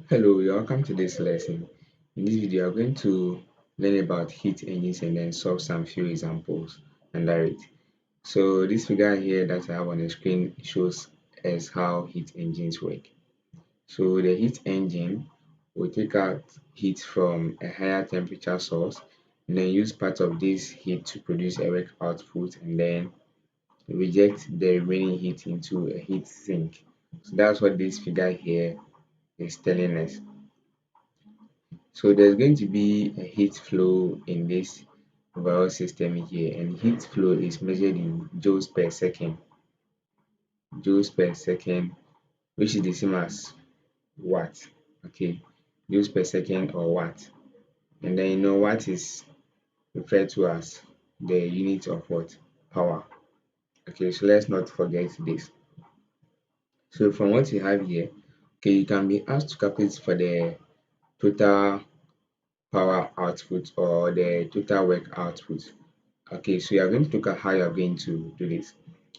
Hello, you're welcome to this lesson. In this video, I'm going to learn about heat engines and then solve some few examples under it. So this figure here that I have on the screen shows us how heat engines work. So the heat engine will take out heat from a higher temperature source and then use part of this heat to produce a work output and then reject the remaining heat into a heat sink. So that's what this figure here is telling us. So there's going to be a heat flow in this overall system here, and heat flow is measured in joules per second. Joules per second, which is the same as watt. Okay, joules per second or watt. And then watt is referred to as the unit of what? Power. Okay, so let's not forget this. So from what you have here, okay, you can be asked to calculate for the total power output or the total work output. Okay, so you are going to look at how you are going to do this.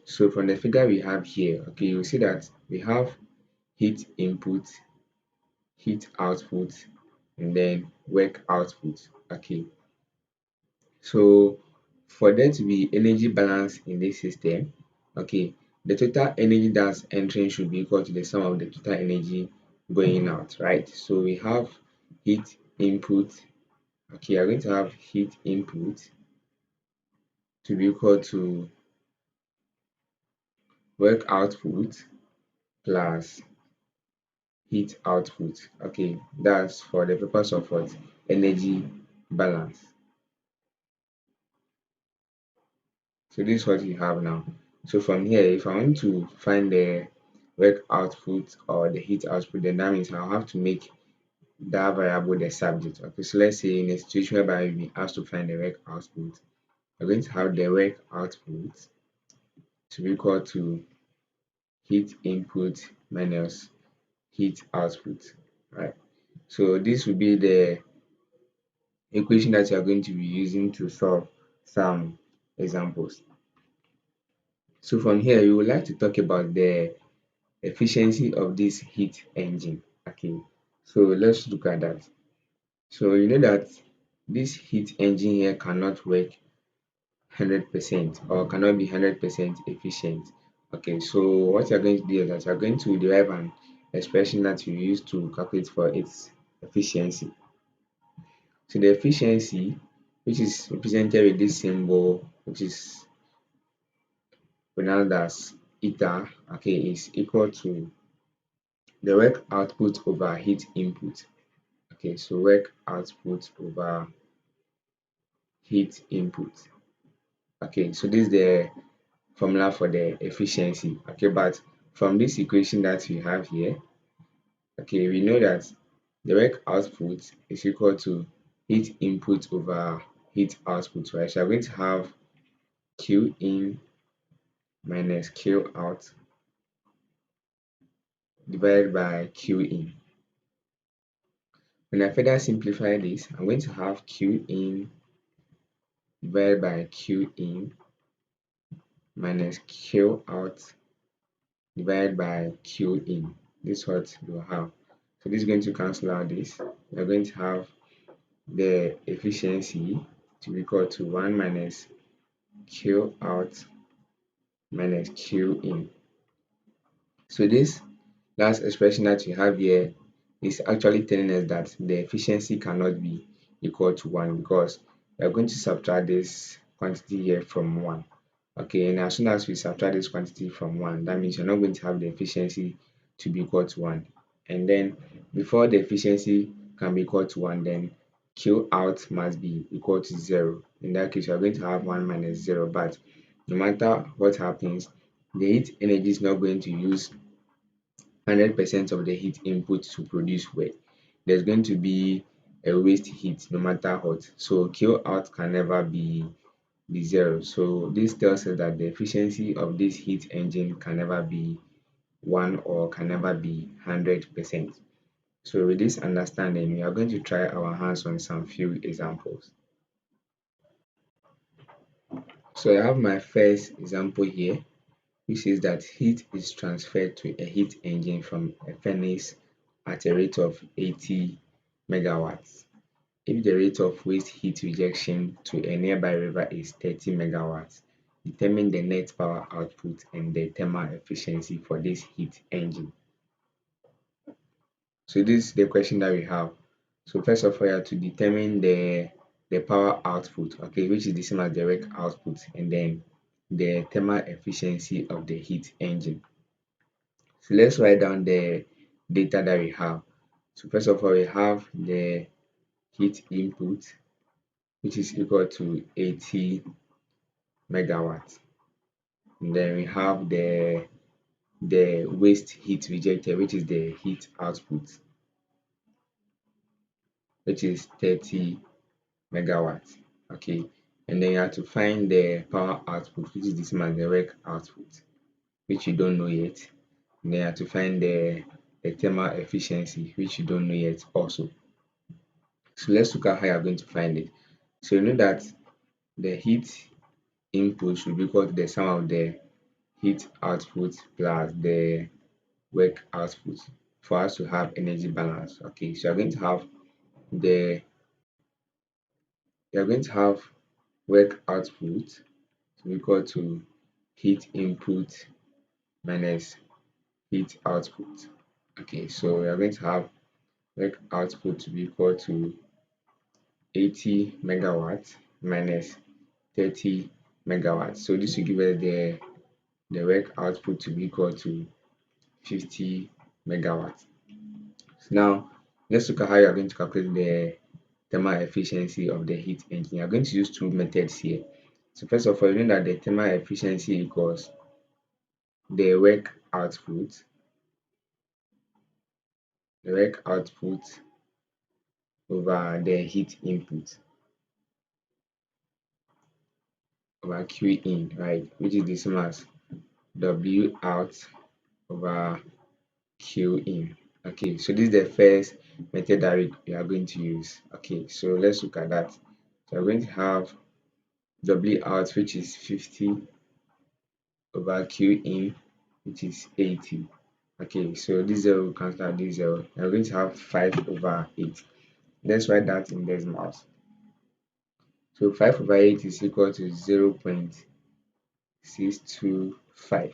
So from the figure we have here, okay, you see that we have heat input, heat output, and then work output. Okay, so for there to be energy balance in this system, okay, the total energy that's entering should be equal to the sum of the total energy going out, right? So we have heat input. Okay, you're going to have heat input to be equal to work output plus heat output. Okay, that's for the purpose of what? Energy balance. So this is what we have now. So from here, if I want to find the work output or the heat output, then that means I'll have to make that variable the subject. Okay, so let's say in a situation whereby we be asked to find the work output, we're going to have the work output to be equal to heat input minus heat output, right? So this will be the equation that you are going to be using to solve some examples. So from here, we would like to talk about the efficiency of this heat engine. Okay, so let's look at that. So you know that this heat engine here cannot work 100% or cannot be 100% efficient. Okay, so what you're going to do is that you're going to derive an expression that you use to calculate for its efficiency. So the efficiency, which is represented with this symbol, which is pronounced as eta, okay, is equal to the work output over heat input. Okay, so work output over heat input. Okay, so this is the formula for the efficiency. Okay, but from this equation that we have here, okay, we know that the work output is equal to heat input over heat output, right? So we're going to have Q in minus Q out divided by Q in. When I further simplify this, I'm going to have Q in divided by Q in minus Q out divided by Q in. This is what you have. So this is going to cancel out this. We're going to have the efficiency to be equal to 1 minus Q out minus Q in. So this last expression that you have here is actually telling us that the efficiency cannot be equal to 1 because we are going to subtract this quantity here from 1. Okay, and as soon as we subtract this quantity from 1, that means you're not going to have the efficiency to be equal to 1. And then before the efficiency can be equal to 1, then Q out must be equal to 0. In that case, you're going to have 1 minus 0. But no matter what happens, the heat energy is not going to use 100% of the heat input to produce work. There's going to be a waste heat no matter what. So Q out can never be 0. So this tells us that the efficiency of this heat engine can never be 1 or can never be 100%. So with this understanding, we are going to try our hands on some few examples. So I have my first example here, which is that heat is transferred to a heat engine from a furnace at a rate of 80 megawatts. If the rate of waste heat rejection to a nearby river is 30 megawatts, determine the net power output and the thermal efficiency for this heat engine. So this is the question that we have. So first of all, you have to determine the power output, okay, which is the same as the work output, and then the thermal efficiency of the heat engine. So let's write down the data that we have. So first of all, we have the heat input, which is equal to 80 megawatts. And then we have the waste heat rejected, which is the heat output, which is 30 megawatts. Okay, and then you have to find the power output, which is the same as the work output, which you don't know yet. And then you have to find the thermal efficiency, which you don't know yet also. So let's look at how you're going to find it. So you know that the heat input should be equal to the sum of the heat output plus the work output for us to have energy balance. Okay, so the you're going to have work output to be equal to heat input minus heat output. Okay, so we are going to have work output to be equal to 80 megawatts minus 30 megawatts. So this will give us the work output to be equal to 50 megawatts. So now let's look at how you are going to calculate the thermal efficiency of the heat engine. You are going to use two methods here. So first of all, you know that the thermal efficiency equals the work output over the heat input over Q in, right? Which is the same as W out over Q in. Okay, so this is the first method that we are going to use. Okay, so let's look at that. So we're going to have W out, which is 50 over Q in, which is 80. Okay, so this zero will cancel out this zero. We're going to have 5 over 8. Let's write that in decimals. So 5 over 8 is equal to 0.625.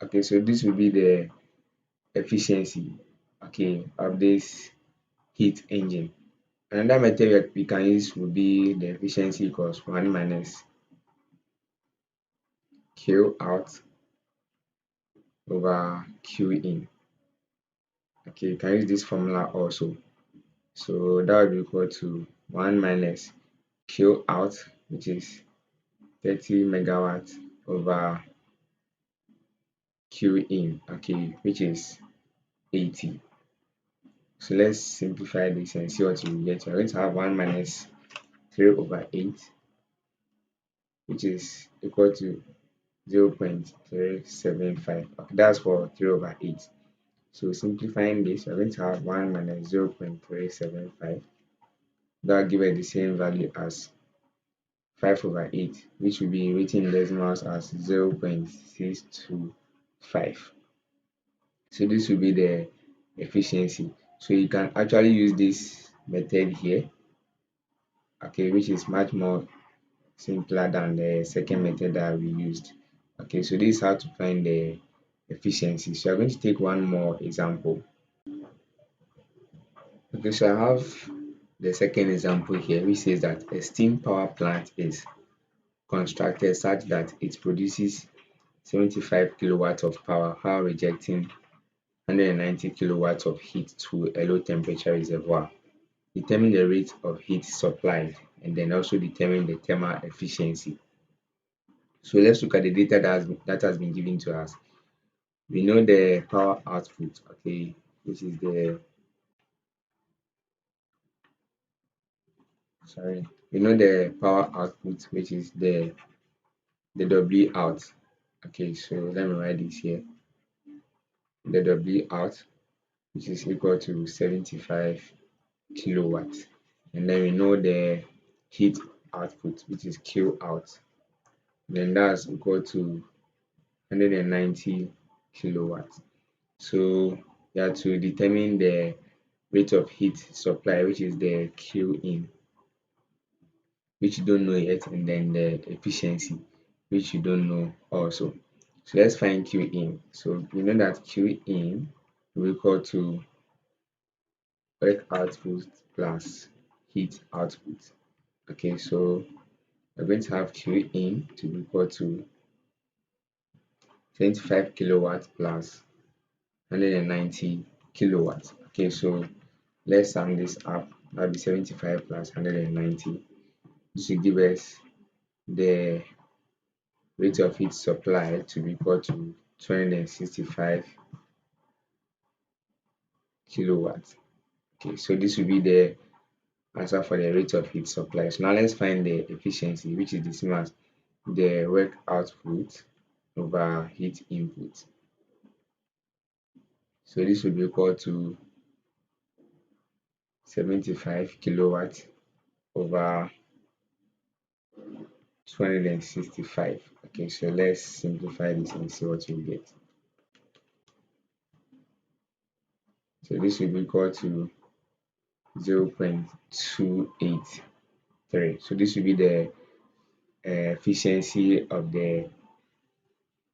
Okay, so this will be the efficiency, okay, of this heat engine. Another method we can use would be the efficiency equals 1 minus Q out over Q in. Okay, you can use this formula also. So that would be equal to 1 minus Q out, which is 30 megawatts over Q in, okay, which is 80. So let's simplify this and see what we get. We're going to have 1 minus 3 over 8, which is equal to 0.375. Okay, that's for 3 over 8. So simplifying this, we're going to have 1 minus 0.375. That will give us the same value as 5 over 8, which will be written in decimals as 0.625. So this will be the efficiency. So you can actually use this method here, okay, which is much more simpler than the second method that we used. Okay, so this is how to find the efficiency. So I'm going to take one more example. Okay, so I have the second example here, which says that a steam power plant is constructed such that it produces 75 kilowatts of power while rejecting 190 kilowatts of heat to a low temperature reservoir. Determine the rate of heat supplied and then also determine the thermal efficiency. So let's look at the data that has been given to us. We know the power output, okay, which is we know the power output, which is the W out. Okay, so let me write this here. The W out, which is equal to 75 kilowatts. And then we know the heat output, which is Q out. Then that's equal to 190 kilowatts. So you have to determine the rate of heat supply, which is the Q in, which you don't know yet, and then the efficiency, which you don't know also. So let's find Q in. So we know that Q in will equal to work output plus heat output. Okay, so we're going to have Q in to be equal to 25 kilowatts plus 190 kilowatts. Okay, so let's sum this up. That'll be 75 plus 190. This will give us the rate of heat supply to be equal to 265 kilowatts. Okay, so this will be the answer for the rate of heat supply. So now let's find the efficiency, which is the same as the work output over heat input. So this will be equal to 75 kilowatts over 265. Okay, so let's simplify this and see what we get. So this will be equal to 0.283. So this will be the efficiency of the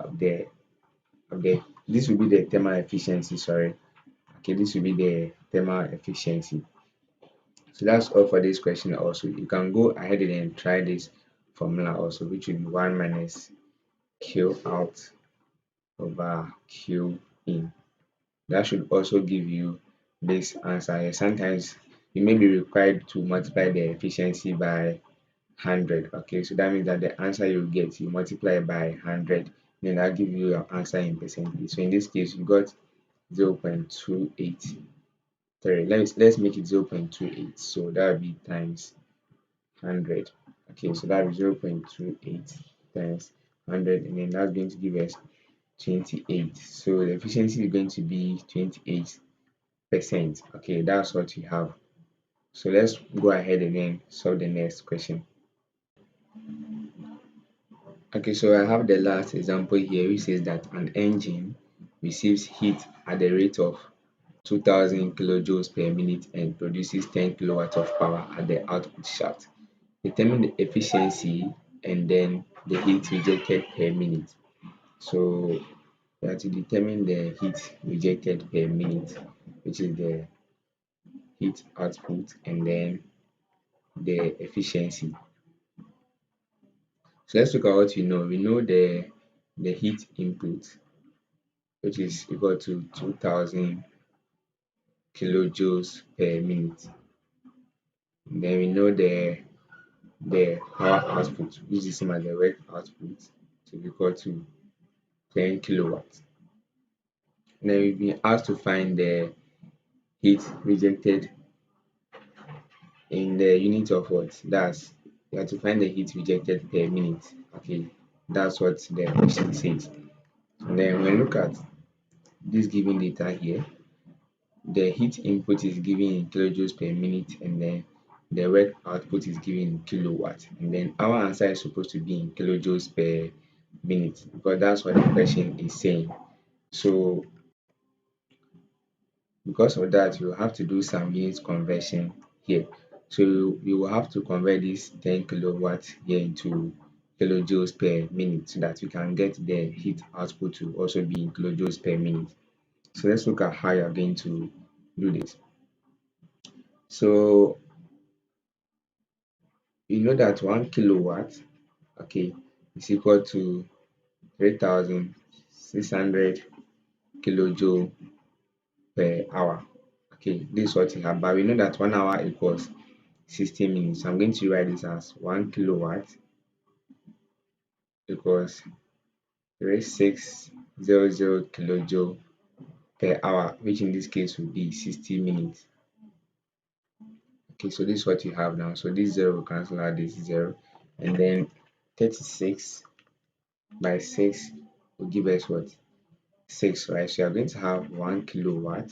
of the this will be the thermal efficiency, sorry. Okay, this will be the thermal efficiency. So that's all for this question also. You can go ahead and try this formula also, which will be 1 minus Q out over Q in. That should also give you this answer. Sometimes you may be required to multiply the efficiency by 100. Okay, so that means that the answer you get, you multiply by 100, then that give you your answer in percentage. So in this case, you got 0.283. Let's make it 0.28. So that will be times 100. Okay, so that is 0.28 times 100, and then that's going to give us 28. So the efficiency is going to be 28%. Okay, that's what we have. So let's go ahead and then solve the next question. Okay, so I have the last example here, which says that an engine receives heat at the rate of 2000 kilojoules per minute and produces 10 kilowatts of power at the output shaft. Determine the efficiency and then the heat rejected per minute. So we have to determine the heat rejected per minute, which is the heat output, and then the efficiency. So let's look at what we know. We know the heat input, which is equal to 2000 kilojoules per minute. And then we know the power output, which is the same as the work output, to be equal to 10 kilowatts. And then we've been asked to find the heat rejected in the unit of what? That's you have to find the heat rejected per minute. Okay, that's what the question says. And then when we look at this given data here, the heat input is given in kilojoules per minute, and then the work output is given in kilowatts. And then our answer is supposed to be in kilojoules per minute because that's what the question is saying. So because of that, you have to do some unit conversion here. So you will have to convert this 10 kilowatts here into kilojoules per minute so that you can get the heat output to also be in kilojoules per minute. So let's look at how you're going to do this. So you know that 1 kilowatt, okay, is equal to 3600 kilojoule per hour. Okay, this is what you have, but we know that 1 hour equals 60 minutes. So I'm going to write this as 1 kilowatt equals 3600 kilojoule per hour, which in this case will be 60 minutes. Okay, so this is what you have now. So this 0 will cancel out this 0, and then 36 by 6 will give us what? 6, right? So you're going to have 1 kilowatt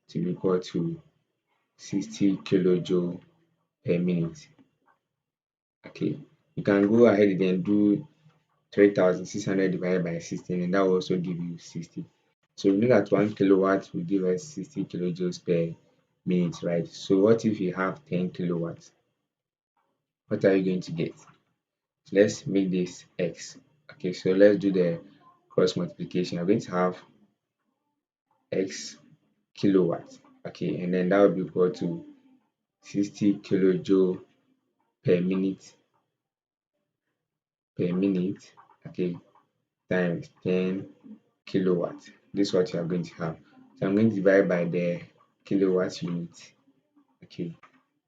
to be equal to 60 kilojoule per minute. Okay, you can go ahead and then do 3600 divided by 16, and that will also give you 60. So we know that 1 kilowatt will give us 60 kilojoules per minutes, right? So what if you have 10 kilowatts? What are you going to get? So let's make this x. Okay, so let's do the cross multiplication. I'm going to have x kilowatts. Okay, and then that will be equal to 60 kilojoule per minute okay, times 10 kilowatts. This is what you are going to have. So I'm going to divide by the kilowatts unit. Okay,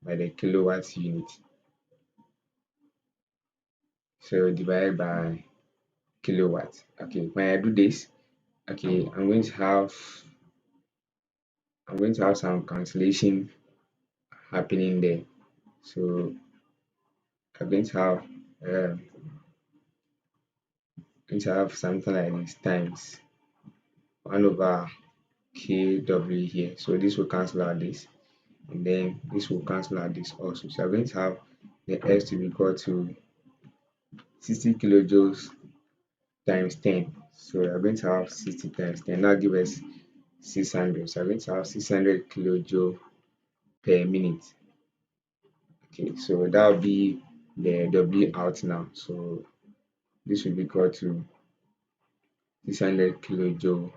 by the kilowatts unit. So divided by kilowatts. Okay, when I do this, okay, I'm going to have some cancellation happening there. So I'm um, going to have something like this times 1 over kW here. So this will cancel out this, and then this will cancel out this also. So I'm going to have the S to be equal to 60 kilojoules times 10. So we're going to have 60 times 10. That gives us 600. So I'm going to have 600 kilojoule per minute. Okay, so that will be the W out now. So this will be equal to 600 kilojoule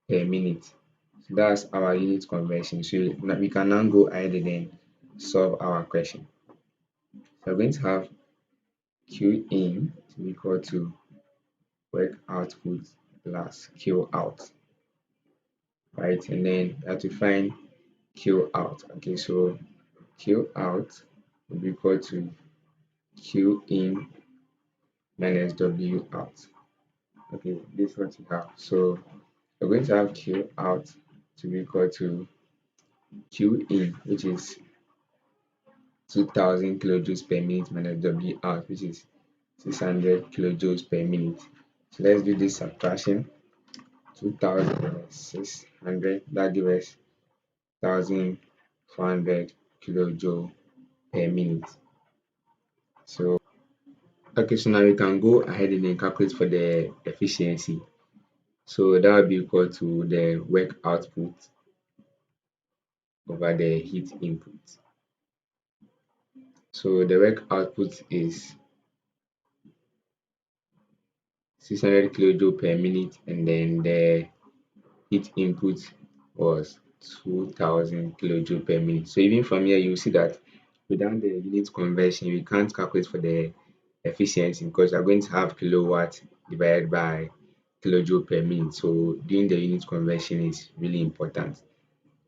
per minute. So that's our unit conversion. So we can now go ahead and then solve our question. So we're going to have Q in to be equal to work output plus Q out, right? And then we have to find Q out. Okay, so Q out will be equal to Q in minus W out. Okay, this is what you have. So we're going to have Q out to be equal to Q in, which is 2000 kilojoules per minute minus W out, which is 600 kilojoules per minute. So let's do this subtraction. 2600, that gives us 1400 kilojoule per minute. So okay, so now we can go ahead and then calculate for the efficiency. So that will be equal to the work output over the heat input. So the work output is 600 kilojoule per minute, and then the heat input was 2000 kilojoule per minute. So even from here, you see that without the unit conversion, we can't calculate for the efficiency because we're going to have kilowatt divided by kilojoule per minute. So doing the unit conversion is really important.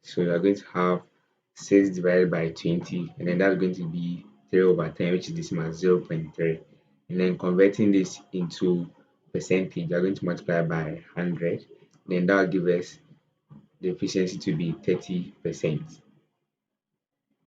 So we are going to have 6 divided by 20, and then that's going to be 3 over 10, which is this much 0.3. And then converting this into percentage, we are going to multiply by 100. Then that will give us the efficiency to be 30%.